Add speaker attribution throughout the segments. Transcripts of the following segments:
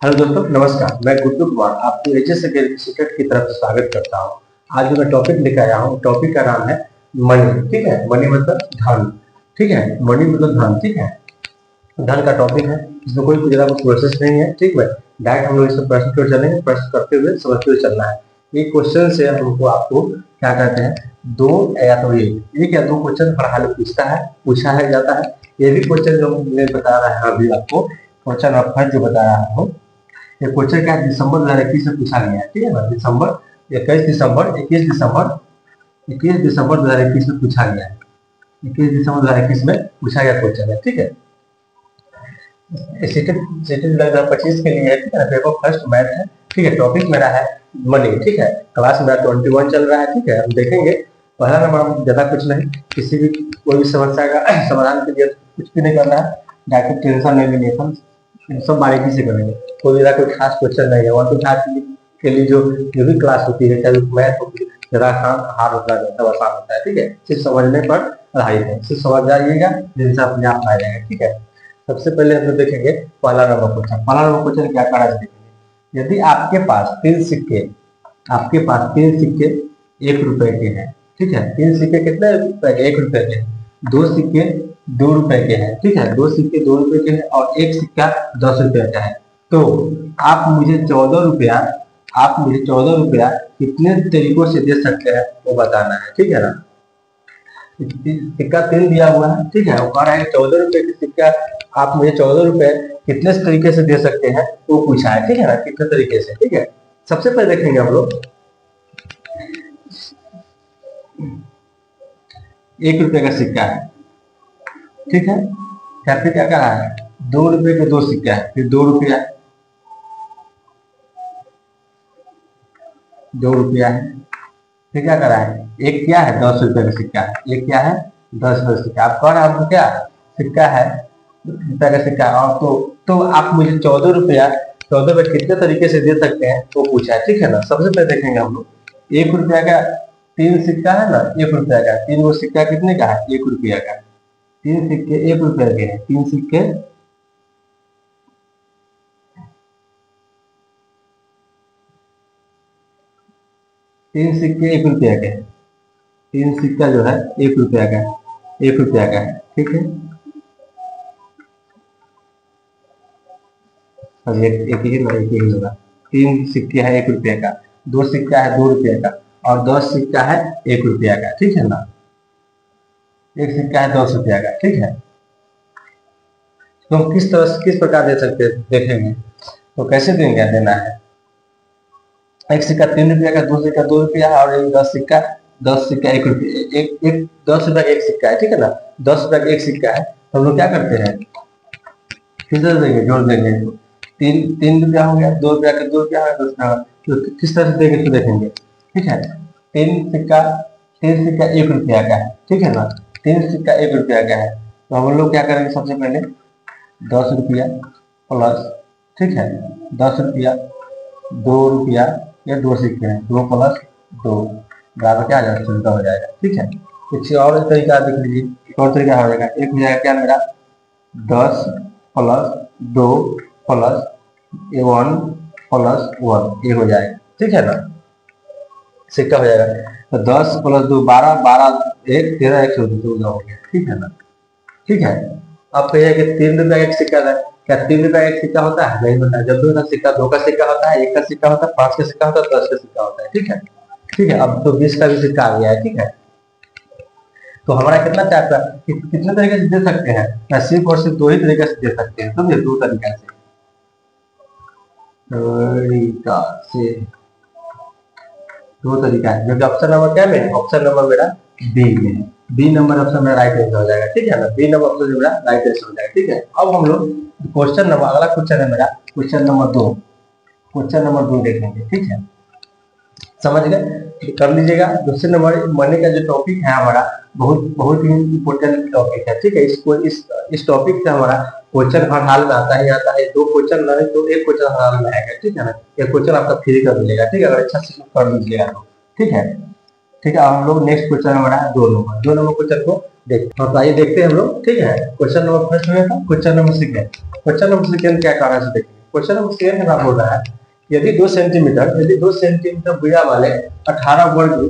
Speaker 1: Hello दोस्तों, नमस्कार। मैं गुड्डू कुमार आपको एचएस सीटेट की तरफ से स्वागत करता हूँ। आज जो मैं टॉपिक लेकर आया हूँ, टॉपिक का नाम है मनी। ठीक है, मनी मतलब धन। ठीक है, मनी मतलब धन। ठीक है, धन का टॉपिक है, इसमें कोई ज्यादा प्रोसेस नहीं है। ठीक है, डायरेक्ट हम लोग इसमें प्रश्न की ओर चलेंगे, प्रश्न करते हुए समझते हुए चलना है। ये क्वेश्चन से हमको आपको क्या कहते हैं, दो या तो एक या दो क्वेश्चन हर हाल पूछा है जाता है। ये भी क्वेश्चन जो मैं बता रहा है अभी आपको, क्वेश्चन ऑफ फर्स्ट जो बता रहा हूँ, ये क्वेश्चन क्या दिसंबर 2021 से पूछा गया है। ठीक है ना, दिसंबर 21 दिसंबर 2021 में पूछा गया है। 21 दिसंबर 2021 में पूछा गया क्वेश्चन है। ठीक है, सीटेट 2025 के लिए है। ठीक है, पेपर फर्स्ट मैथ है। ठीक है, टॉपिक मेरा है मनी। ठीक है, क्लास मेरा 21 चल रहा है। ठीक है, हम देखेंगे पहला नंबर, ज्यादा कुछ नहीं, किसी भी कोई भी समस्या का समाधान के लिए कुछ भी नहीं करना है, डायरेक्ट टेंशन नहीं लेनी है, सब बारीकी से करेंगे। कोई कोई खास क्वेश्चन नहीं है। 1 to 5 के लिए जो भी क्लास होती है, चाहे मैथ होती है, जरा हार्ड होता है, सब आसान होता है। ठीक है, सिर्फ समझने पर आधारित है, सिर्फ समझ जाइएगा, जिनसे अपने आप आ जाएगा। ठीक है, सबसे पहले हम लोग देखेंगे पहला नंबर क्वेश्चन। पहला नंबर क्वेश्चन क्या करा देखेंगे, यदि आपके पास तीन सिक्के 1 रुपए के हैं। ठीक है, 3 सिक्के कितने रुपए के? 1 रुपए के। 2 सिक्के 2 रुपए के हैं। ठीक है, 2 सिक्के 2 रुपए के हैं और एक सिक्का 10 रुपए का है। तो आप मुझे 14 रुपया कितने तरीकों से दे सकते हैं वो बताना है। ठीक है ना, सिक्का 3 दिया हुआ है। ठीक है, वो कह रहा है 14 रुपए की सिक्का आप मुझे 14 रुपए कितने तरीके से दे सकते हैं वो पूछा है। ठीक है ना, कितने तरीके से। ठीक है, सबसे पहले देखेंगे हम लोग 1 रुपए का सिक्का है। ठीक है, फिर क्या कहा है, 2 रुपए के 2 सिक्का है, फिर 2 रुपया है, 2 रुपया है। फिर क्या करा है, एक क्या है, 10 रुपए का सिक्का है। एक क्या है, 10 रुपए का सिक्का। आप कह रहे हैं आपको क्या सिक्का है, रुपया का सिक्का। और तो आप मुझे 14 रुपए कितने तरीके से दे सकते हैं वो पूछा है। ठीक है ना, सबसे पहले देखेंगे हम लोग 1 रुपया का 3 सिक्का है ना, 1 रुपया का 3 वो सिक्का कितने का है, 1 रुपया का। 3 सिक्के 1 रुपया के हैं। 3 सिक्के 1 रुपया के हैं। 3 सिक्का जो है 1 रुपया का है, 1 रुपया का है। ठीक है, एक ही होगा। 3 सिक्के है 1 रुपया का, 2 सिक्का है 2 रुपया का और 10 सिक्का है 1 रुपया का। ठीक है ना, एक सिक्का है 10 रुपया का। ठीक है, तो हम किस प्रकार दे सकते हैं देखेंगे। तो कैसे देना है, एक सिक्का 3 रुपया का, 2 सिक्का 2 रुपया और एक 10 सिक्का 1 रुपया। एक 10 रुपया का एक सिक्का है। ठीक है ना, 10 रुपया का एक सिक्का है। तो हम लोग क्या करते हैं, फिर देंगे, जोड़ देंगे। तो 3 रुपया हो गया, 2 रुपया का 2 रुपया हो गया, 10 रुपया। तो किस तरह से देंगे तो देखेंगे। ठीक है, 3 सिक्का 1 रुपया का है। ठीक है ना, 3 सिक्का 1 रुपया का है। तो हम लोग क्या करेंगे, सबसे पहले 10 रुपया प्लस, ठीक है, 10 रुपया 2 रुपया, या 2 सिक्के हैं, 2 प्लस 2 बराबर क्या आ जाएगा, 14 हो जाएगा। ठीक है, कुछ और तरीका देख लीजिए, एक और तरीका हो जाएगा। एक हो जाएगा क्या मेरा, 10 प्लस 2 प्लस 1 प्लस 1, ये हो जाएगा। ठीक है ना, सिक्का हो जाएगा। तो 10 प्लस 2 12, 12 1 13 1 14 हो गया। ठीक है ना, ठीक है। अब कहिए कि 3 रुपया एक सिक्का है, क्या 3 रुपया एक सिक्का होता है, नहीं होता है। जब 2 का सिक्का 2 का सिक्का होता है, 1 का सिक्का होता है, 5 का सिक्का होता है, 10 का सिक्का होता है। ठीक है, ठीक है। अब तो 20 का भी सिक्का आ गया है। ठीक है, तो हमारा कितना चाहता है, कितने तरीके से दे सकते हैं, या सिर्फ और सिर्फ 2 ही तरीके से दे सकते हैं। समझे, 2 तरीका से 2 तरीका है। जो ऑप्शन नंबर क्या में, ऑप्शन नंबर मेरा बी में, बी नंबर ऑप्शन मेरा राइट आंसर हो जाएगा। ठीक है ना, बी नंबर ऑप्शन मेरा राइट आंसर हो जाएगा। ठीक है, अब हम लोग क्वेश्चन नंबर, अगला क्वेश्चन है मेरा क्वेश्चन नंबर 2। क्वेश्चन नंबर 2 देखेंगे। ठीक है, समझ गए, कर लीजिएगा। दूसरे नंबर मनी का जो टॉपिक है हमारा, बहुत ही इम्पोर्टेंट टॉपिक है। ठीक है, इस टॉपिक से हमारा क्वेश्चन हर हाल में आता है। 2 क्वेश्चन नहीं तो 1 क्वेश्चन हर हाल में आएगा। ठीक है ना, एक क्वेश्चन आपका फ्री कर मिलेगा। ठीक है, अगर अच्छा से कर लीजिएगा तो। ठीक है, ठीक है। अब हम लोग नेक्स्ट क्वेश्चन हमारा 2 नंबर क्वेश्चन को देखते हैं। तो आइए देखते हैं हम लोग। ठीक है, क्वेश्चन नंबर फर्स्ट में था, क्वेश्चन नंबर सेकंड क्या कारण से देखेंगे। क्वेश्चन नंबर 7 में बोल रहा है यदि 2 सेंटीमीटर भुजा वाले 18 वर्ग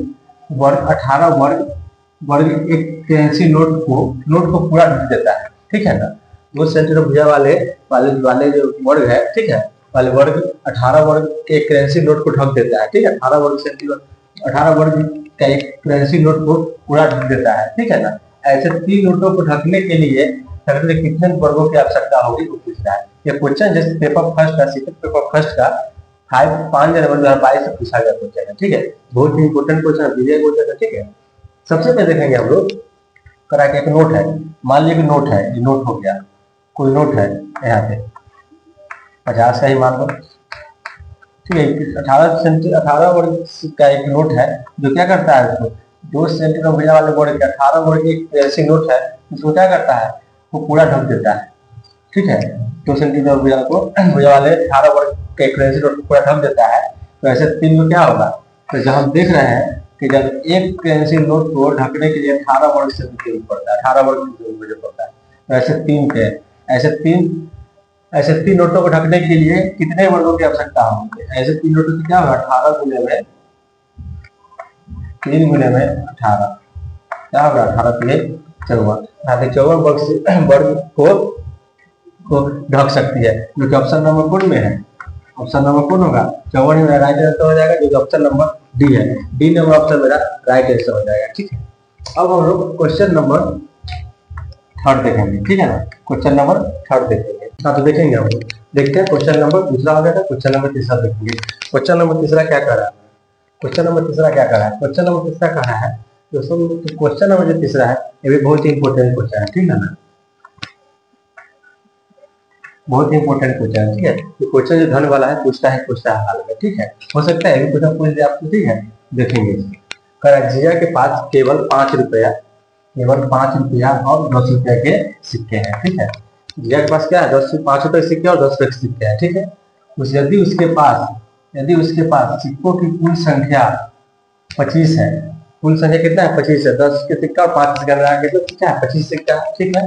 Speaker 1: एक करेंसी नोट को पूरा ढक देता है, ठीक है ना। 2 सेंटीमीटर भुजा वाले जो वर्ग है, ठीक है, वाले वर्ग 18 वर्ग एक करेंसी नोट को ढक देता है, ठीक है। 18 वर्ग का एक करेंसी नोट को पूरा ढक देता है, ठीक है ना। ऐसे 3 नोटों को ढकने के लिए कितने वर्गों की आवश्यकता होगी वो पूछ रहा है। ये क्वेश्चन जैसे पेपर फर्स्ट का सीटेट पेपर फर्स्ट का 5 जनवरी 2022 से पूछा गया क्वेश्चन है, ठीक है। बहुत ही इंपोर्टेंट क्वेश्चन है, विजय क्वेश्चन है, ठीक है। सबसे पहले देखेंगे हम लोग करा के एक नोट है, मान लीजिए नोट है, ये नोट हो गया, कोई नोट है यहाँ पे 50 का ही मान लो, ठीक है। 18 वर्ग का एक नोट है जो क्या करता है, 2 सेंटीमीटर भुजा वाले वर्ग 18 वर्ग एक ऐसी नोट है इसको क्या करता है, वो पूरा ढक देता है, ठीक है। 2 सेंटीमीटर भुजा वाले 18 वर्ग के करेंसी नोट को पूरा ढक देता है। तो ऐसे 3 में क्या होगा, तो जब हम देख रहे हैं कि जब एक करेंसी नोट को ढकने के लिए 18 वर्ग से जरूरत पड़ता है, 18 वर्ग की जरूरत पड़ता है, तो ऐसे तीन नोटों को ढकने के लिए कितने वर्गों की आवश्यकता होगी। ऐसे 3 नोटों की क्या होगा, 18 गुने में 3 गुने में 18 क्या होगा, 18 3 54, यहाँ पे 54 वर्ग को ढक सकती है, जो कि ऑप्शन नंबर कौन में है, ऑप्शन नंबर कौन होगा, 54 मेरा राइट आंसर हो जाएगा, जो कि ऑप्शन नंबर डी है। डी नंबर ऑप्शन मेरा राइट आंसर हो जाएगा, ठीक है। अब हम लोग क्वेश्चन नंबर 3 देखेंगे, ठीक है ना। क्वेश्चन नंबर 3 देखेंगे, हाँ तो देखेंगे हम लोग, देखते हैं क्वेश्चन नंबर दूसरा हो जाएगा, क्वेश्चन नंबर तीसरा देखेंगे। क्वेश्चन नंबर तीसरा क्या कर रहा है, क्वेश्चन नंबर तीसरा क्या कर रहा है, क्वेश्चन नंबर तीसरा कह रहा है दोस्तों, क्वेश्चन नंबर जो तीसरा है ये भी बहुत ही इंपॉर्टेंट क्वेश्चन है, ठीक है ना, बहुत ही इंपॉर्टेंट क्वेश्चन है, ठीक है। तो क्वेश्चन जो धन वाला है पूछता है हाल में, ठीक है, हो सकता है क्वेश्चन पूछ दे आपको, ठीक है। देखेंगे जिया के पास केवल 5 रुपया और 10 रुपया के सिक्के हैं, ठीक है। जिया के पास क्या है, 5 रुपए के सिक्के और 10 रुपए के सिक्के हैं, ठीक है। यदि उसके पास सिक्कों की कुल संख्या 25 है, कुल संख्या कितना है, 25 है, 10 के सिक्का और 5 सिक्का लगा के तो क्या है 25 सिक्का, ठीक है।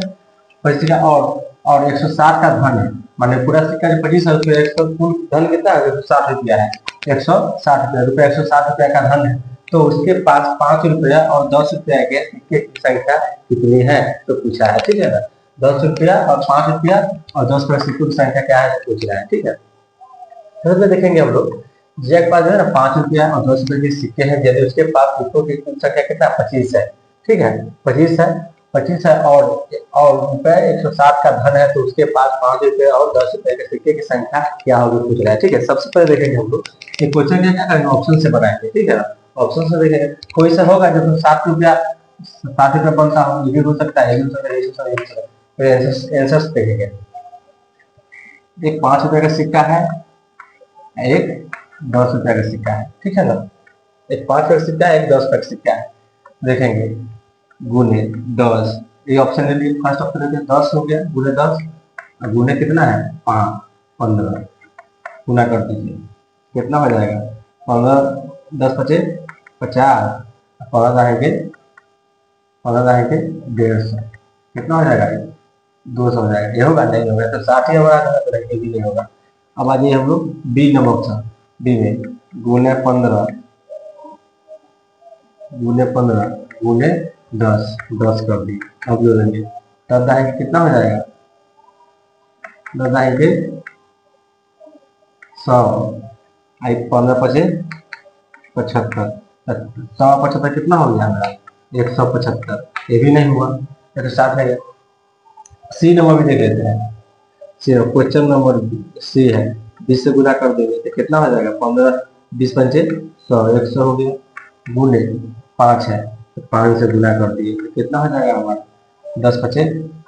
Speaker 1: 25 सिक्का और 160 का धन है, माने पूरा सिक्का जो 25 है उसमें 100 कुल धन कितना है, 160 रुपया है, 160 रुपया 160 रुपया का धन है। तो उसके पास 5 रुपया और 10 रुपया के सिक्के की संख्या कितनी है तो पूछा है, ठीक है ना। 10 रुपया और 5 रुपया और 10 रुपया सिक्कों की संख्या क्या है पूछ रहा है, ठीक है। तो देखेंगे हम लोग जिया के पास जो है ना 5 रुपया और 10 रुपये के सिक्के हैं, यदि उसके पास सिक्कों की कुल संख्या कितना 25 है, ठीक है, 25 है और रुपये 160 का धन है, तो उसके पास 5 रुपये और 10 रुपये के सिक्के की संख्या क्या होगी पूछ रहा है, ठीक है। सबसे पहले देखेंगे हम लोग ये क्वेश्चन क्या करेंगे, ऑप्शन से बनाएंगे, ठीक है ना। ऑप्शन से देखेंगे कोई सा होगा जो 60 रुपया बनता हो, ये भी हो सकता है, आंसर देखेंगे। एक 5 रुपये का सिक्का है, एक 10 रुपया का सिक्का है, ठीक है ना। एक 5 रुपये का सिक्का है, एक 10 रुपये का सिक्का है, देखेंगे गुने 10, ये ऑप्शन ले लीजिए, फर्स्ट ऑप्शन ले 10 हो गया, गुने 10 और गुने कितना है 5 15 गुना कर दीजिए, कितना हो जाएगा 15 10 25 50 15 रहेंगे 150, कितना हो जाएगा 200 हो जाएगा, ये होगा नहीं होगा तो 60 ही हमारा तो भी नहीं होगा। अब आ जाइए हम लोग बी नंबर ऑप्शन, बी में गुने 15 गुने 10 कर दी, अब जो लेंगे तब दाएंगे कितना हो जाएगा, 10 दाएंगे 100 आई 15 25 75, 175 कितना हो गया हमारा 175, ये भी नहीं हुआ, 160 है। सी नंबर भी देख लेते हैं, सी क्वेश्चन नंबर सी है, 20 से गुना कर देंगे तो कितना हो जाएगा 15 20 पंचे 100, 100 हो गया, गुने 5 है तो 5 से गुना कर दिए तो कितना हो जाएगा हमारा 10 पचे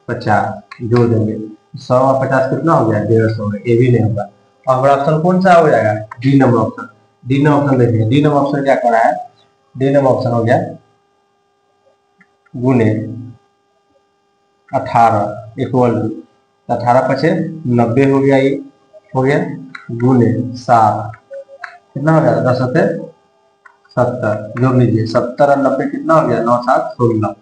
Speaker 1: 50, जोड़ देंगे 100 और 50 कितना हो गया 150 हो गया, ये भी नहीं होगा। और हमारा ऑप्शन कौन सा हो जाएगा, D number option. D number option देखिए, डी नंबर ऑप्शन क्या कर रहा है, डी नंबर ऑप्शन हो गया गुने 18 इक्वल 18 पचे 90 हो गया, ये हो गया गुने 7 कितना हो गया 10 से 70, जोड़ लीजिए 70 और 90 कितना हो गया 9 7 16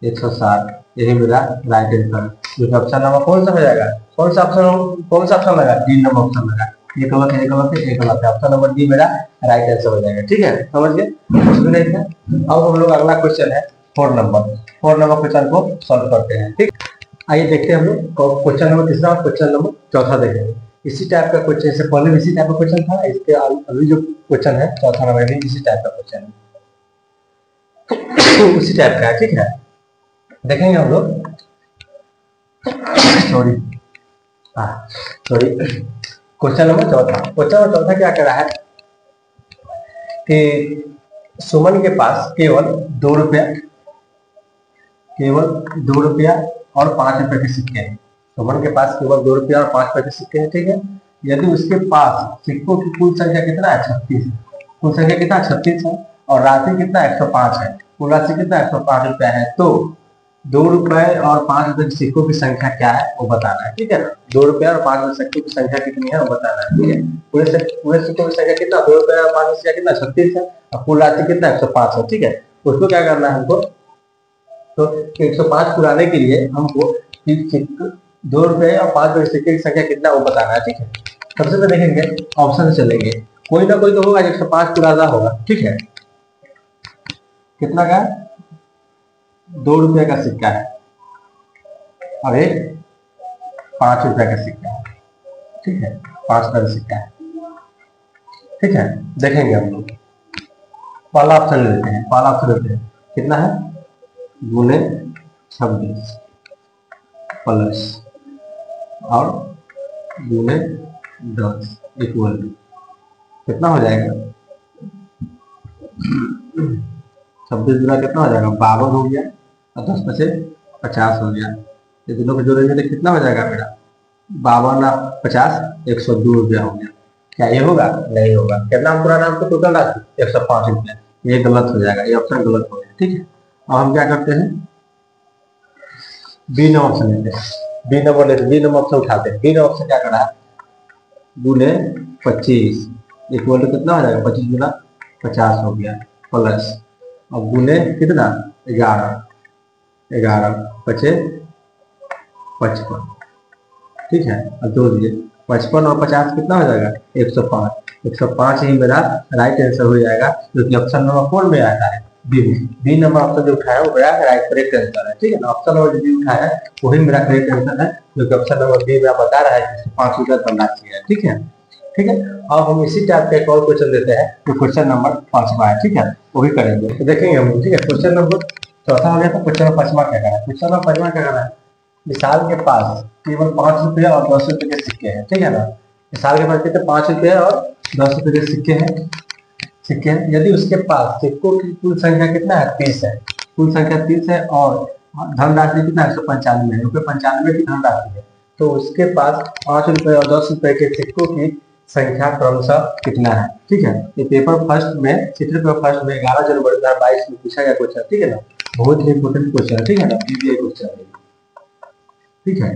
Speaker 1: 160 यही मेरा राइट आंसर है। क्योंकि ऑप्शन नंबर कौन सा हो जाएगा, कौन सा ऑप्शन लगा, डी नंबर ऑप्शन लगा। ये गलत है, ये गलत है, ये गलत है। ऑप्शन नंबर डी मेरा राइट आंसर हो जाएगा। ठीक है, समझ गए, कुछ भी नहीं था। अब हम लोग अगला क्वेश्चन है 4 नंबर क्वेश्चन को सॉल्व करते हैं। ठीक, आइए देखते हैं हम लोग क्वेश्चन नंबर तीसरा और क्वेश्चन नंबर चौथा देखेंगे। इसी टाइप का क्वेश्चन, इससे पहले भी इसी टाइप का क्वेश्चन था, इसके अभी जो क्वेश्चन है चौथा नंबर भी इसी टाइप का क्वेश्चन है, उसी टाइप का है। ठीक है, देखेंगे हम लोग। सॉरी क्वेश्चन नंबर चौथा क्या कर रहा है कि सुमन के पास केवल 2 रुपया और 5 रुपए के सिक्के हैं। सुमन के पास केवल 2 रुपया और 5 रुपए के सिक्के हैं। ठीक है, यदि उसके पास सिक्कों की कुल संख्या कितना है, 36 है। कुल संख्या कितना 36 है और राशि कितना 105 है। कुल राशि कितना 105 रुपया है। तो 2 रुपए और 5 रुपए के सिक्कों की संख्या क्या है वो बताना है। ठीक है ना, 2 रुपया और 5 रुपए सिक्कों की संख्या कितनी है वो बताना है। ठीक है, पूरे सिक्कों की संख्या कितना, 2 रुपया और 5 रुपए संख्या कितना 36 है और कुल राशि कितना 105 है। ठीक है, उसको क्या करना है हमको, तो 105 पुराने के लिए हमको 2 रुपए और 5 रुपए सिक्के की संख्या कितना वो बताना है। ठीक है, सबसे पहले देखेंगे ऑप्शन से चलेंगे, कोई ना कोई तो होगा 105 पुराना होगा। ठीक है, कितना का, 2 रुपए का सिक्का है और एक 5 रुपए का सिक्का है। ठीक है, 5 रुपए का सिक्का है। ठीक है, देखेंगे हम लोग पहला ऑप्शन लेते हैं। पहला ऑप्शन लेते हैं, कितना है, गुने 26 प्लस और गुने 10 इक्वल टू कितना हो जाएगा, 26 गुना कितना हो जाएगा, 52 हो गया और 10 पचे 50 हो गया। ये दोनों को जोड़ेंगे तो कितना हो जाएगा मेरा, 52 50 102 रुपया हो गया। क्या ये होगा, नहीं होगा। कितना पुराना हमको टोटल राशि 105 रुपया, ये गलत हो जाएगा, ये ऑप्शन गलत हो गया। ठीक है, अब हम क्या करते हैं, बी नंबर ऑप्शन लेते हैं। बी नंबर ऑप्शन उठाते हैं। बी नंबर ऑप्शन क्या करा है, गुने 25 इक्वल टू कितना हो जाएगा, 25 गुना 50 हो गया प्लस और गुने कितना 11 पचे 55। ठीक है, अब जोड़ दीजिए 55 और 50 कितना हो जाएगा 105 ही मेरा राइट आंसर हो जाएगा, जो कि ऑप्शन नंबर 4 में आता है, बी नंबर ऑप्शन जो उठाया वो मेरा राइट करेक्ट आंसर है। ठीक है ना, ऑप्शन नंबर जो उठाया है वही मेरा करेक्ट आंसर है, जो कि ऑप्शन नंबर बी में बता रहा है 5 रुपया धनराशि है। ठीक है, ठीक है, अब हम इसी टाइप का एक और क्वेश्चन देते हैं, जो क्वेश्चन नंबर 5वां है। ठीक है, वो भी करेंगे, तो देखेंगे हम। ठीक है, क्वेश्चन नंबर चौथा हो गया, तो क्वेश्चन नंबर 5वां क्या करना है। क्वेश्चन नंबर 5वां क्या करना है, विशाल के पास केवल 5 रुपया और 10 रुपए के सिक्के हैं। ठीक है ना, विशाल के पास कितने 5 रुपया और 10 रुपए के सिक्के हैं। यदि उसके पास सिक्कों की कुल संख्या कितना है 30 है, कुल संख्या 30 है और धनराशि कितना 195 है, रुपये 95 की धनराशि है, तो उसके पास 5 रुपए और 10 रुपए के सिक्कों की संख्या क्रमशः कितना है। ठीक है, ये पेपर फर्स्ट में, चित्र पेपर फर्स्ट में 11 जनवरी 2022 में पूछा गया क्वेश्चन। ठीक है ना, बहुत ही इंपोर्टेंट क्वेश्चन है। ठीक है ना, बीबीए क्वेश्चन है। ठीक है,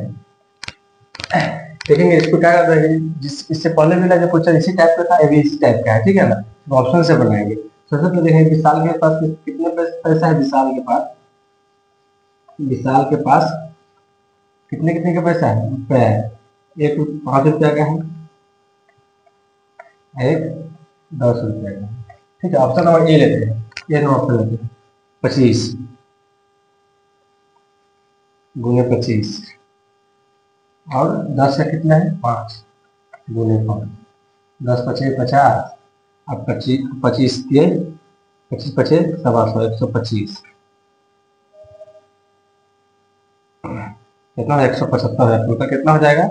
Speaker 1: देखेंगे इसको क्या करते हैं, इससे पहले मेरा जो क्वेश्चन इसी टाइप का था, ये भी इसी टाइप का है। ठीक है ना, तो ऑप्शन से बनाएंगे। सबसे पहले देखेंगे विशाल के पास कितने पैसा है, विशाल के पास कितने का पैसा है, रुपया है। एक 5 रुपया का है, एक 10 रुपया का। ठीक है, ऑप्शन नंबर ए लेते हैं, ये नंबर ऑप्शन लेते हैं, 25 गुने 25 और 10 का कितना है 5 गुने 5, 10 पचे 50 अब 25 पचे 125 125 कितना है 175 है। टोटल कितना हो जाएगा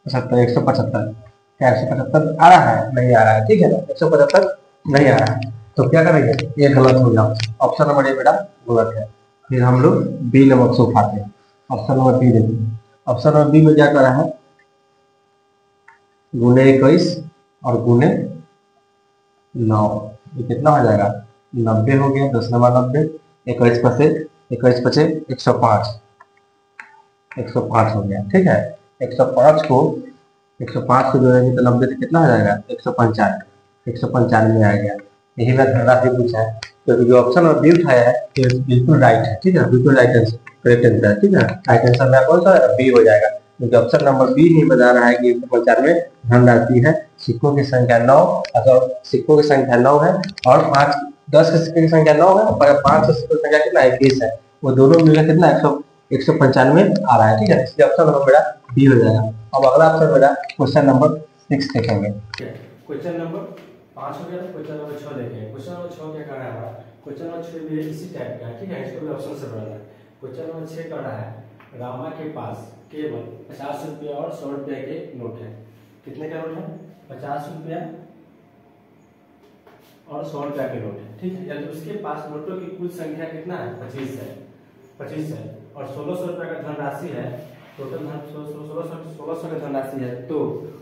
Speaker 1: 75 175। क्या 175 आ रहा है, नहीं आ रहा है। ठीक है ना, 175 नहीं आ रहा है, तो क्या करेंगे, ये गलत हो जाए, ऑप्शन नंबर ए बेटा गलत है। फिर हम लोग बी नंबर से उठाते हैं, ऑप्शन नंबर बी देते हैं। ऑप्शन नंबर बी में क्या करा है, गुने 21 और गुने 9, ये कितना हो जाएगा 90 हो गया, 10 नंबर 90, 21 पचे 105 हो गया। ठीक है, 105 को जोड़ेंगे तो 90 से कितना हो जाएगा 195 आ गया। यही मैं धनराशि पूछा है, तो जो ऑप्शन और बी उठाया है ये बिल्कुल राइट है, ठीक है, बिल्कुल राइट आंसर, करेक्ट आंसर है, ठीक है। राइट आंसर में कौन सा बी हो जाएगा, क्योंकि ऑप्शन नंबर बी ही बता रहा है कि 195 में धनराशि है, सिक्कों की संख्या 9, अगर सिक्कों की संख्या 9 है और 10 के सिक्के की संख्या 9 है और 5 के सिक्कों की संख्या कितना 21 है, वो दोनों मिलकर कितना 195 आ रहा है, ठीक है। इसलिए ऑप्शन नंबर मेरा बी हो जाएगा। अब अगला ऑप्शन मेरा क्वेश्चन नंबर 6 देखेंगे।
Speaker 2: क्वेश्चन नंबर 5 हो गया, क्वेश्चन नंबर 6 देखेंगे। क्वेश्चन नंबर 6 क्या कर रहा है हमारा, क्वेश्चन नंबर 6 भी इसी टाइप का है, ठीक है, इसको भी ऑप्शन से बनाना है। क्वेश्चन नंबर 6 कर रहा है, रामा के पास केवल 50 रुपया और 100 रुपया के नोट है। कितने का नोट है, 50 रुपया और 100 रुपया के नोट है, ठीक है। यानी उसके पास नोटों की कुल संख्या कितना है, 25 है और 1600 रुपया का धनराशि है, टोटल धन 1600 का धनराशि है, तो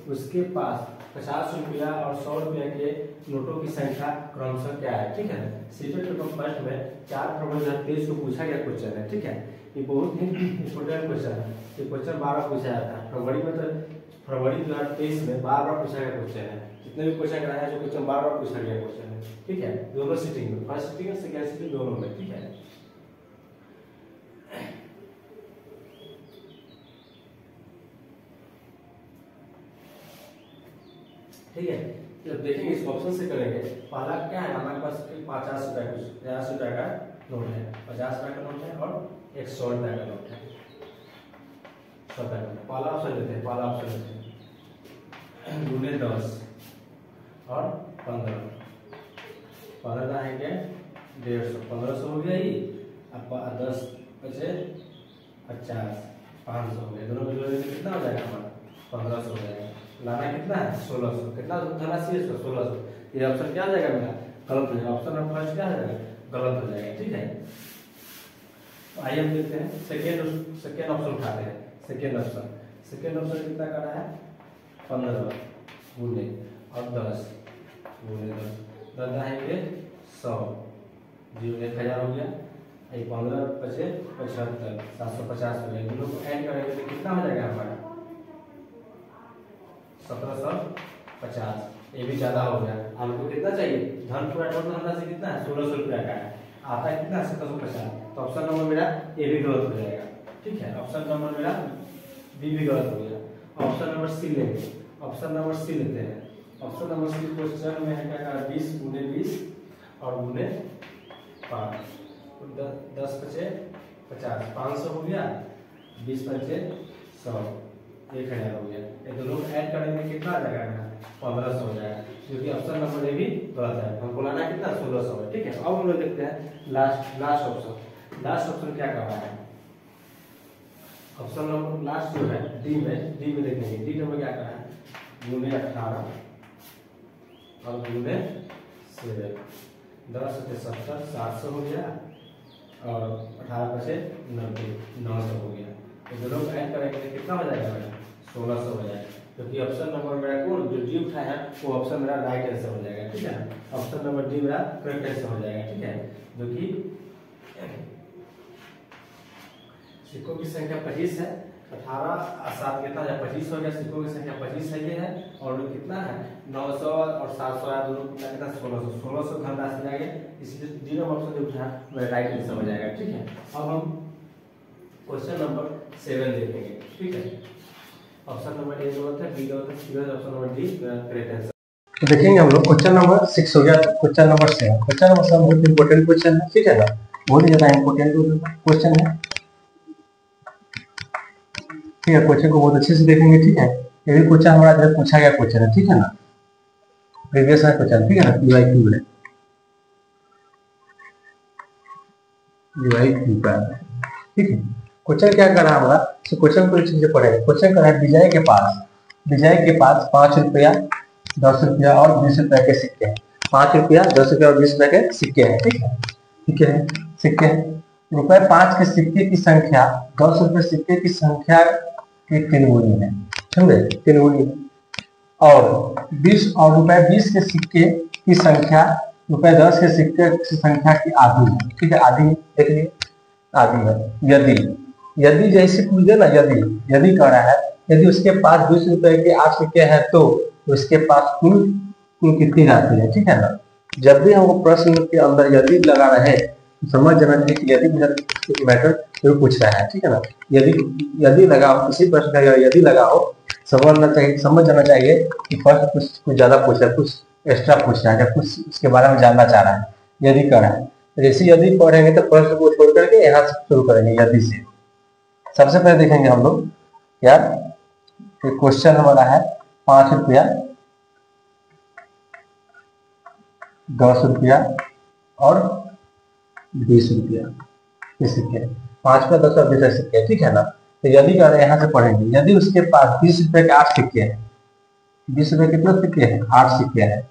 Speaker 2: उसके पास 50 रुपया और 100 रुपया के नोटों की संख्या क्रमशः क्या है, ठीक है। सीटेट पेपर फर्स्ट में 4 फरवरी 2023 को पूछा गया क्वेश्चन है, ठीक है। ये बहुत ही इंपोर्टेंट क्वेश्चन है, ये क्वेश्चन बार बार पूछा जाता है। फरवरी 2023 में बार बार पूछा गया क्वेश्चन है, जितने भी क्वेश्चन कराया है जो क्वेश्चन बार बार पूछा गया क्वेश्चन है, ठीक है, दोनों सिटिंग में, फर्स्ट सिटिंग और सेकंड सिटिंग दोनों में, ठीक है। ठीक है, जब देखेंगे इस ऑप्शन से करेंगे, पहला क्या है, हमारे पास 50 रुपया का नोट है, 50 रुपया का नोट है और 100 रुपया का नोट है, 100 रुपया का। पहला ऑप्शन लेते हैं, पहला ऑप्शन लेते हैं, गुने 10 और 15, 15 है क्या 150, 1500 हो गया ही, अब 10 बचे 50, 500 हो गया, दोनों मिलकर कितना हो जाएगा हमारा 1500 हो जाएगा। लाना कितना है 1600, कितना धनराशि है 1600, ये ऑप्शन क्या आ जाएगा मेरा गलत हो जाएगा, ऑप्शन नंबर फर्स्ट क्या आ जाएगा गलत हो जाएगा, ठीक है। तो आइए हम देखते हैं सेकेंड ऑप्शन उठाते हैं। सेकेंड ऑप्शन कितना कर रहा है 15 गुने और 10 गुने 10 आएंगे 100, 1000 हो गया, 15 बचे 75, 750 हो गया, दोनों को ऐड करेंगे तो कितना हो जाएगा हमारा 1750, ये भी ज्यादा हो गया। हमको कितना चाहिए धन, पूरा टोटल धनराशि कितना है 1600 रुपया का है, आता है कितना 1750, तो ऑप्शन नंबर मेरा ए भी गलत हो जाएगा, ठीक है। ऑप्शन नंबर मेरा बी भी गलत हो गया। ऑप्शन नंबर सी लेंगे, ऑप्शन नंबर सी लेते हैं। ऑप्शन नंबर सी क्वेश्चन में है क्या 20 गुने 20 और गुने 5, 10 बचे 50, 500 हो गया, 20 बचे 100, 1000 हो गया, ये दोनों ऐड करेंगे कितना आ जाएगा 1500 हो जाएगा, क्योंकि ऑप्शन नंबर ए भी गलत है, हमको लाना कितना 1600 है, ठीक है। अब हम लोग देखते हैं लास्ट ऑप्शन क्या कर रहा है। ऑप्शन नंबर लास्ट जो है डी में देखेंगे, डी नंबर क्या कर रहा है गुने 18 और गुने 7, 10 से 70, 700 हो गया और 18 से 90, 900 हो गया, तो दोनों को ऐड करेंगे तो कितना हो जाएगा मेरा 1600 हो जाएगा, क्योंकि ऑप्शन नंबर मेरा कौन जो डी उठाया है वो ऑप्शन मेरा राइट आंसर हो जाएगा, ठीक है। ऑप्शन नंबर डी मेरा करेक्ट आंसर हो जाएगा, ठीक है। जो कि सिक्कों की संख्या 25 है, 18 और 7 कितना है 25 हो गया, सिक्कों की संख्या 25 है ये है, और कितना है 900 और 700 है, दोनों कितना 1600 धनराशि आ गया, इसलिए डी नंबर ऑप्शन जो उठाया मेरा राइट आंसर हो जाएगा, ठीक है। अब हम क्वेश्चन नंबर 7 देखेंगे, ठीक है। ऑप्शन नंबर ए गलत है, बी गलत है, सी गलत है, option number D correct answer.
Speaker 1: तो देखेंगे हम लोग क्वेश्चन नंबर 6 हो गया, क्वेश्चन नंबर 7। क्वेश्चन नंबर 7 बहुत इंपॉर्टेंट क्वेश्चन है, ठीक है ना, बहुत ही ज्यादा इंपॉर्टेंट क्वेश्चन है, ठीक है। क्वेश्चन को बहुत अच्छे से देखेंगे, ठीक है। ये भी क्वेश्चन हमारा जो पूछा गया क्वेश्चन है, ठीक है ना, प्रीवियस क्वेश्चन, ठीक है ना, पीवाईक्यू है, पीवाईक्यू का, ठीक है। क्वेश्चन क्या कर रहा है हमारा, तो क्वेश्चन को अच्छे से पढ़ेंगे। क्वेश्चन कर रहा है विजय के पास 5 रुपया 10 रुपया और 20 रुपया के सिक्के हैं, 5 रुपया 10 रुपया और 20 रुपया के सिक्के हैं, ठीक है, ठीक है, सिक्के रुपए 5 के सिक्के की संख्या 10 रुपये सिक्के की संख्या की 3 गुनी है, समझे, 3 गुनी है, और 20 और रुपए 20 के सिक्के की संख्या रुपए 10 के सिक्के की संख्या की आधी है, ठीक है, आधी देख लीजिए आधी है। यदि जैसे पूछे ना, यदि कह रहा है यदि उसके पास 20 रुपए के 8 सिक्के हैं तो उसके पास कुल कितनी राशि है, ठीक है ना, जब भी हमको प्रश्न के अंदर यदि लगा रहे तो समझ जाना चाहिए कि यदि मैटर जो पूछ रहा है, ठीक है ना। यदि लगा हो, किसी प्रश्न का यदि लगा हो, समझ जाना चाहिए कि फर्स्ट कुछ ज्यादा पूछ रहा है, कुछ एक्स्ट्रा पूछ रहा है, या कुछ उसके बारे में जानना चाह रहा है, यदि कर रहा है। जैसे यदि पढ़ेंगे तो प्रश्न को छोड़ करके यहाँ से शुरू करेंगे यदि से। सबसे पहले देखेंगे हम लोग क्या क्वेश्चन हमारा है 5 रुपया, 10 रुपया और 20 रुपया के सिक्के, 5 रुपया 10 और 20 सिक्के, ठीक है ना। तो यदि कर रहे हैं यहाँ से पढ़ेंगे, यदि उसके पास 20 रुपए के 8 सिक्के हैं, 20 रुपए कितने सिक्के हैं, 8 सिक्के हैं,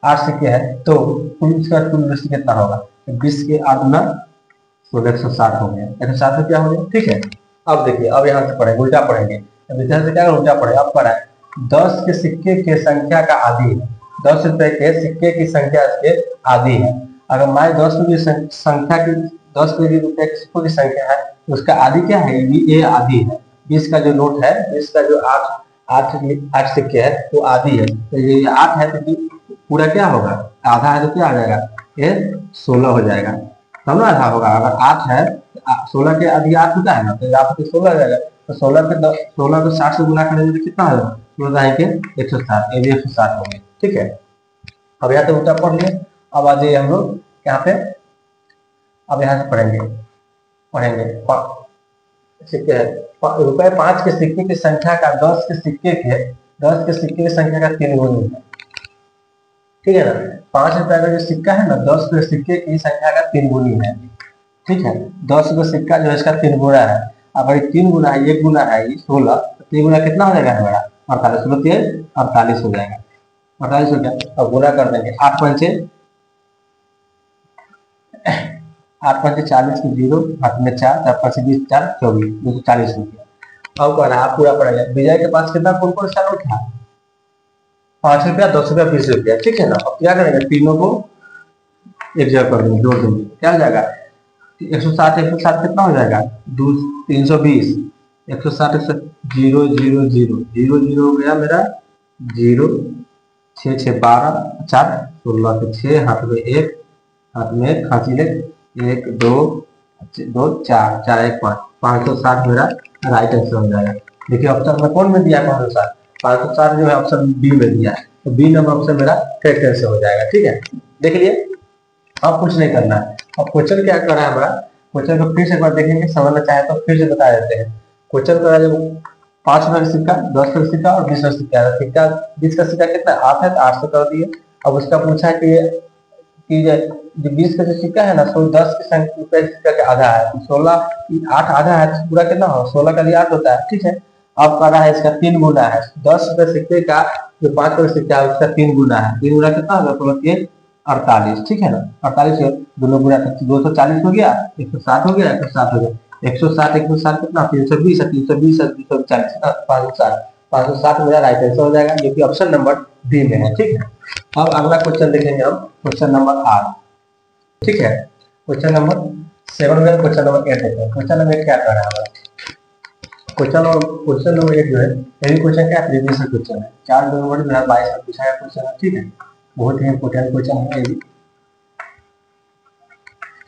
Speaker 1: 8 सिक्के हैं, तो कुल उसका कुल राशि कितना होगा, 20 के 8 गुना 160 हो गया, 160 रुपया हो गया, ठीक है। अब देखिए, अब यहाँ से पढ़ेंगे, उल्टा पढ़ेंगे। अब इधर से क्या उल्टा पढ़े, अब पढ़ा है 10 के सिक्के के संख्या का आधी है, 10 रुपए के सिक्के की संख्या इसके आधी है। अगर मान 10 रुपये संख्या की 10 रुपए के सिक्कों की संख्या है, तो उसका आधी क्या है, ये आधी है। 20 का जो नोट है, 20 का जो 8 सिक्के है वो आधी है, तो ये 8 है तो पूरा क्या होगा, आधा है तो क्या आ जाएगा, ये 16 हो जाएगा, तब ना आधा होगा। अगर 8 है 16 के आधी 8 होता है ना, तो यहाँ पे 16 आ जाएगा। तो 16 को 60 से गुना करेंगे तो कितना होगा, 16 के 160, ये भी 160 हो गया, ठीक है। अब यहाँ पे उल्टा पढ़ लिए। अब आ जाइए हम लोग यहाँ पे, अब यहाँ से पढ़ेंगे सिक्के है, रुपए 5 के सिक्के की संख्या का 10 के सिक्के की संख्या का 3 गुना है, ठीक है ना। 5 रुपए का जो सिक्का है ना, 10 के सिक्के की संख्या का 3 गुनी है, ठीक है। 10 का सिक्का जो है इसका 3 गुना है। अगर 3 गुना है, 1 गुना है 16, तो 3 गुना कितना हो जाएगा हमारा, 48, 48 हो जाएगा, 48 हो गया। अब गुना कर देंगे, 8 पंचे 40 की 0, हाथ में 4, 4 5 20, 4 24, 240 हो गया। अब कह रहा है पूरा पड़ेगा, विजय के पास कितना कौन कौन सा नोट था, 5 रुपया, 10 रुपया, 20 रुपया, ठीक है ना। अब क्या करेंगे, तीनों को एक जगह कर देंगे, जोड़ देंगे, क्या हो जाएगा 160, 160 कितना हो जाएगा 320, 160 से 0 0 0 0 0 हो गया मेरा 0, 6 6 12, 4 16 के 6, हाथ में 1, हाथ में खांसी ले 1 2 2 4 4 1 5, 560 मेरा राइट आंसर हो जाएगा। देखिए ऑप्शन में कौन में दिया है 560 जो है ऑप्शन बी में दिया है, तो बी नंबर ऑप्शन मेरा करेक्ट आंसर हो जाएगा, ठीक है। देख लिए, अब कुछ नहीं करना है। अब क्वेश्चन क्या कर रहा है हमारा, क्वेश्चन को फिर से एक बार देखेंगे, समझना चाहे तो फिर से बता देते हैं। क्वेश्चन कर रहा है जब 5 रुपए का सिक्का, 10 का सिक्का और 20 का सिक्का है, सिक्का 20 का सिक्का कितना 8 है, तो 8 से कर दिए। अब उसका पूछा है कि जो 20 का जो सिक्का है ना, तो 10 के रुपए सिक्का का आधा है, 16 8 आधा है, तो पूरा कितना हो, 16 का भी 8 होता है, ठीक है। अब कर रहा है इसका 3 गुना है, 10 रुपए सिक्के का जो 5 रुपए सिक्का है उसका 3 गुना है, 3 गुना कितना होगा, तो 48, ठीक है ना। 48 दोनों गुना 240 हो गया, 160 हो गया, 160 हो गया, 160 160 कितना 320 है, 320 है 240, 560 मेरा राइट आंसर हो जाएगा, जो कि ऑप्शन नंबर बी में है, ठीक है। अब अगला क्वेश्चन देखेंगे हम, क्वेश्चन नंबर 8, ठीक है। क्वेश्चन नंबर 7 में क्वेश्चन नंबर 8 देखते हैं। क्वेश्चन नंबर 8 क्या कर रहा है हमारा, क्वेश्चन नंबर 8 जो है, यही क्वेश्चन क्या प्रीवियस क्वेश्चन है, 4 नवंबर 2022 में पूछा गया क्वेश्चन है, ठीक है। बहुत ही इंपोर्टेंट क्वेश्चन है ये,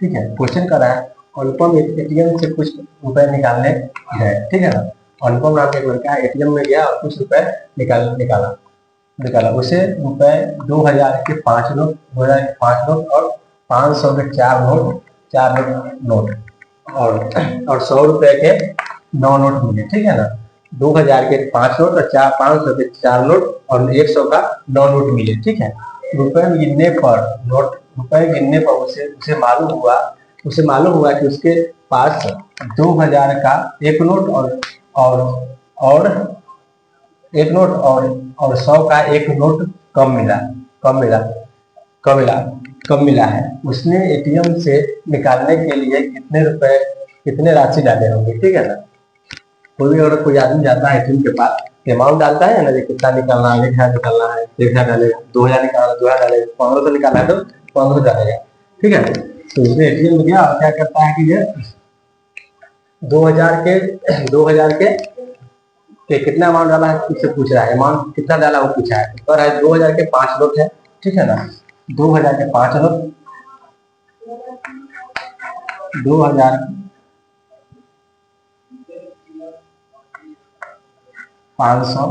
Speaker 1: ठीक है। क्वेश्चन कर रहा है अनुपम एटीएम से कुछ रुपए निकालने गए, ठीक है ना। अनुपम नाम का एक लड़का है, एटीएम में गया और कुछ रुपए निकाला, उसे रुपए 2000 के 5 नोट, 2000 के 5 नोट और 500 के 4 नोट और 100 रुपए के 9 नोट मिले, ठीक है ना। 2000 के 5 नोट और 500 के 4 नोट और 100 का 9 नोट मिले, ठीक है। रुपए गिनने पर उसे मालूम हुआ कि उसके पास 2000 का एक नोट और 100 का एक नोट कम मिला है। उसने एटीएम से निकालने के लिए कितने राशि डाले होंगे, ठीक है ना। कोई आदमी जाता है एटीएम के पास, अमाउंट डालता है ना, कितना निकालना है, 1000 निकालना है 1000 डालेगा, 2000 निकालना 2000 डालेगा, 1500 निकालना है तो 1500 डालेगा, ठीक है। तो उसने एटीएम में गया और क्या करता है कि ये 2000 के कितना अमाउंट डाला है उससे पूछ रहा है, अमाउंट कितना डाला वो पूछा है, तो 2000 के 5 नोट है, ठीक है ना। 2000 के 5 नोट, 2000 500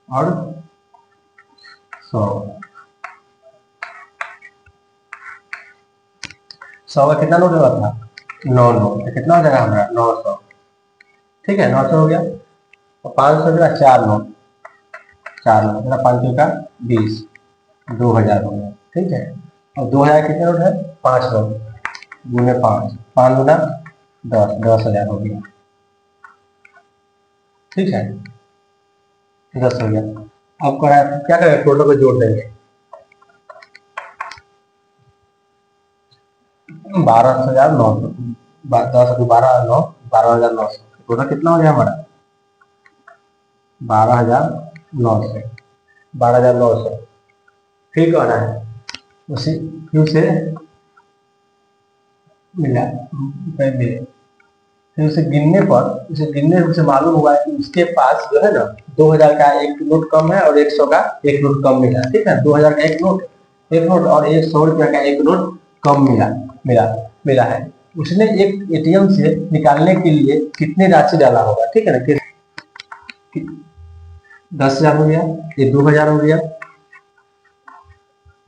Speaker 1: और 100। 100 का कितना नोट हुआ था? 9 नोट। तो कितना हो जाएगा हमारा? 900। ठीक है, 900 हो गया। और 500 का 4 नोट, 4 नोट 500 का 20, 2000 हो गया। ठीक है, और 2000 कितने नोट है? 5 नोट गुने 5, 5 गुना 10, 10,000 हो गया। ठीक है, 10 हो गया। अब क्या करेंगे? टोटल को जोड़ देंगे। 12,900, 10 12 9, 12,900। टोटल कितना हो गया हमारा? 12,900, 12,900। ठीक हो रहा है। उसी फिर से मिला, फिर उसे गिनने से मालूम हुआ है कि उसके पास जो है ना 2000 का एक नोट कम है और 100 का एक नोट कम मिला। ठीक है, 2000 का एक नोट और 100 रुपया का एक नोट कम मिला है। उसने एक एटीएम से निकालने के लिए कितनी राशि डाला होगा? ठीक है ना, 10,000 हो गया, ये 2000 हो गया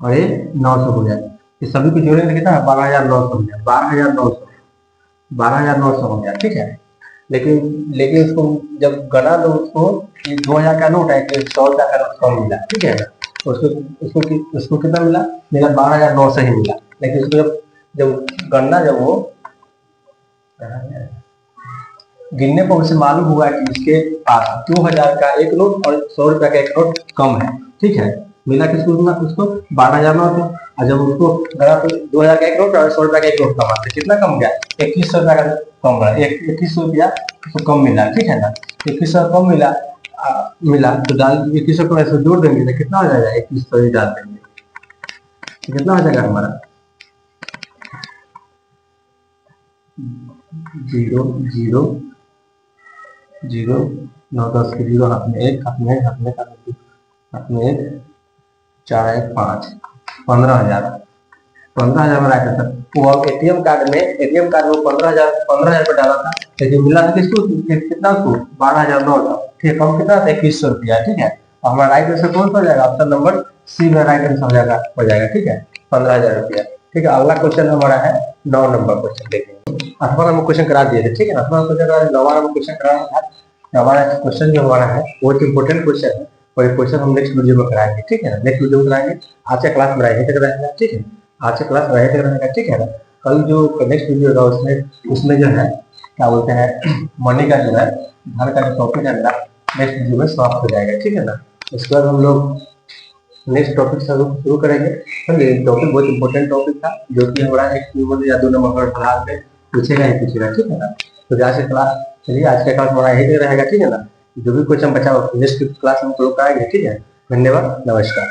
Speaker 1: और ये 900 हो गया। ये सभी को जोड़ेंगे कितना है? 12,900 हो गया। 12,900 हो गया। ठीक है, लेकिन उसको जब गना तो उसको 2000 का नोट है कि 100 रुपया का नोट कम मिला। ठीक है ना, उसको कितना मिला? 12,900 ही मिला। लेकिन उसको जब गणना जब वो गिनने पर उसे मालूम हुआ कि इसके पास 2000 का एक नोट और 100 रुपया का एक नोट कम है। ठीक है, मिला किसको? उसको 12,900। और जब उसको गणा तो 2000 का एक नोट और 100 रुपया का एक नोट कम आता है। कितना कम गया? 2100 रुपया का कम रहा, 2100 रुपया उसको कम मिला। ठीक है ना, 2100 कम मिला तो डाल 2100 को ऐसे जोड़ देंगे तो कितना हो जाएगा? 2100 ही डाल देंगे तो कितना हो जाएगा हमारा? 0 0 0 9 10 के 0 हाथ में 1, हाथ में 1, 4 1 5, 15,000 में रखा था वो। एटीएम कार्ड में 15,000 पे डाला था, लेकिन मिला था किसको? कितना उसको? 12,900। ठीक है, कम कितना था? 2100 रुपया। ठीक है, हमारा राइट आंसर कौन सा हो जाएगा? ऑप्शन नंबर सी में राइट आंसर हो जाएगा। ठीक है, 15,000 रुपया। ठीक है, अगला क्वेश्चन हमारा है 9 नंबर क्वेश्चन। देखेंगे 8वां नंबर क्वेश्चन करा दिए थे। ठीक है, 8वां क्वेश्चन करा, 9वां नंबर क्वेश्चन कराना था। हमारा क्वेश्चन जो हमारा है बहुत इंपॉर्टेंट क्वेश्चन है और ये क्वेश्चन हम नेक्स्ट वीडियो में कराएंगे। ठीक है ना, नेक्स्ट वीडियो में कराएंगे। आज का क्लास में रहेगा। ठीक है, आज का क्लास रहेगा। ठीक है ना, कल जो नेक्स्ट वीडियो होगा उसमें जो है क्या बोलते हैं मनी का जो है घर का जो टॉपिक है नेक्स्ट वीडियो में समाप्त हो जाएगा। ठीक है ना, उसके बाद हम लोग नेक्स्ट टॉपिक से शुरू करेंगे। समझे, टॉपिक बहुत इंपॉर्टेंट टॉपिक था जो कि हमारा एक नंबर या 2 नंबर पर फिलहाल में पूछेगा ही पूछेगा। ठीक है ना, तो आज का क्लास चलिए, आज का क्लास हमारा यही रहेगा। ठीक है ना, जो भी क्वेश्चन बचा नेक्स्ट क्लास में हम लोग कराएंगे। ठीक है, धन्यवाद, नमस्कार।